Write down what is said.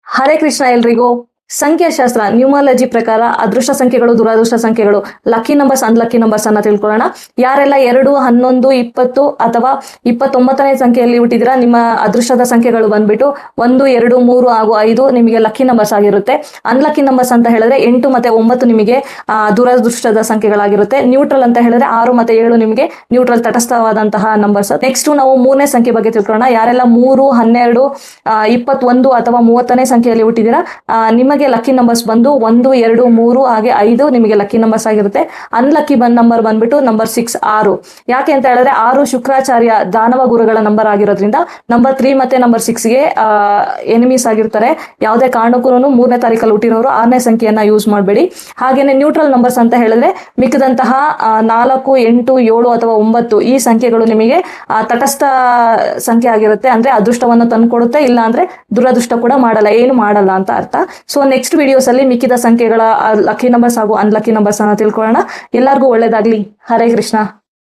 ಹರೇ ಕೃಷ್ಣ ಎಲ್ರಿಗೂ. ಸಂಖ್ಯಾಶಾಸ್ತ್ರ ನ್ಯೂಮಾಲಜಿ ಪ್ರಕಾರ ಅದೃಷ್ಟ ಸಂಖ್ಯೆಗಳು, ದುರಾದೃಷ್ಟ ಸಂಖ್ಯೆಗಳು, ಲಕ್ಕಿ ನಂಬರ್ಸ್, ಅನ್ಲಕ್ಕಿ ನಂಬರ್ಸ್ ಅನ್ನ ತಿಳ್ಕೊಳ್ಳೋಣ. ಯಾರೆಲ್ಲ 2, 11, 20 ಅಥವಾ 29ನೇ ಸಂಖ್ಯೆಯಲ್ಲಿ ಹುಟ್ಟಿದಿರಾ, ನಿಮ್ಮ ಅದೃಷ್ಟದ ಸಂಖ್ಯೆಗಳು ಬಂದ್ಬಿಟ್ಟು 1, 2, 3 ಹಾಗೂ 5 ನಿಮಗೆ ಲಕ್ಕಿ ನಂಬರ್ಸ್ ಆಗಿರುತ್ತೆ. ಅನ್ಲಕ್ಕಿ ನಂಬರ್ಸ್ ಅಂತ ಹೇಳಿದ್ರೆ 8 ಮತ್ತೆ 9 ನಿಮಗೆ ದುರಾದೃಷ್ಟದ ಸಂಖ್ಯೆಗಳಾಗಿರುತ್ತೆ. ನ್ಯೂಟ್ರಲ್ ಅಂತ ಹೇಳಿದ್ರೆ 6 ಮತ್ತೆ 7 ನಿಮಗೆ ನ್ಯೂಟ್ರಲ್ ತಟಸ್ಥವಾದಂತಹ ನಂಬರ್ಸ್. ನೆಕ್ಸ್ಟ್ ನಾವು 3ನೇ ಸಂಖ್ಯೆ ಬಗ್ಗೆ ತಿಳ್ಕೊಳ್ಳೋಣ. ಯಾರೆಲ್ಲ 3, 12, 21 ಅಥವಾ 30ನೇ ಸಂಖ್ಯೆಯಲ್ಲಿ ಹುಟ್ಟಿದಿರಾ, ನಿಮಗೆ ಲಕ್ಕಿ ನಂಬರ್ಸ್ ಬಂದು 1, 2, 3 ಹಾಗೆ 5 ನಿಮಗೆ ಲಕ್ಕಿ ನಂಬರ್ಸ್ ಆಗಿರುತ್ತೆ. ಅನ್ಲಕ್ಕಿ ನಂಬರ್ ಬಂದ್ಬಿಟ್ಟು ನಂಬರ್ 6, 6. ಯಾಕೆ ಅಂತ ಹೇಳಿದ್ರೆ 6 ಶುಕ್ರಾಚಾರ್ಯ ದಾನವ ಗುರುಗಳ ನಂಬರ್ ಆಗಿರೋದ್ರಿಂದ ನಂಬರ್ 3 ಮತ್ತೆ ನಂಬರ್ 6ಗೆ ಎನಿಮೀಸ್ ಆಗಿರ್ತಾರೆ. ಯಾವುದೇ ಕಾರಣಕ್ಕೂ 3ನೇ ತಾರೀಕಲ್ಲಿ ಹುಟ್ಟಿರೋರು 6ನೇ ಸಂಖ್ಯೆಯನ್ನ ಯೂಸ್ ಮಾಡಬೇಡಿ. ಹಾಗೇನೆ ನ್ಯೂಟ್ರಲ್ ನಂಬರ್ಸ್ ಅಂತ ಹೇಳಿದ್ರೆ ಮಿಕ್ಕದಂತಹ 4, 8, 7 ಅಥವಾ 9 ಈ ಸಂಖ್ಯೆಗಳು ನಿಮಗೆ ತಟಸ್ಥ ಸಂಖ್ಯೆ ಆಗಿರುತ್ತೆ. ಅಂದ್ರೆ ಅದೃಷ್ಟವನ್ನು ತಂದುಕೊಡುತ್ತೆ, ಇಲ್ಲ ಅಂದ್ರೆ ದುರದೃಷ್ಟ ಕೂಡ ಮಾಡಲ್ಲ, ಏನು ಮಾಡಲ್ಲ ಅಂತ ಅರ್ಥ. ಸೊ ನೆಕ್ಸ್ಟ್ ವಿಡಿಯೋಸ್ ಅಲ್ಲಿ ಮಿಕ್ಕಿದ ಸಂಖ್ಯೆಗಳ ಲಕ್ಕಿ ನಂಬರ್ಸ್ ಹಾಗೂ ಅನ್ಲಕ್ಕಿ ನಂಬರ್ಸ್ ಅನ್ನ ತಿಳ್ಕೊಳ್ಳೋಣ. ಎಲ್ಲರಿಗೂ ಒಳ್ಳೇದಾಗ್ಲಿ. ಹರೇ ಕೃಷ್ಣ.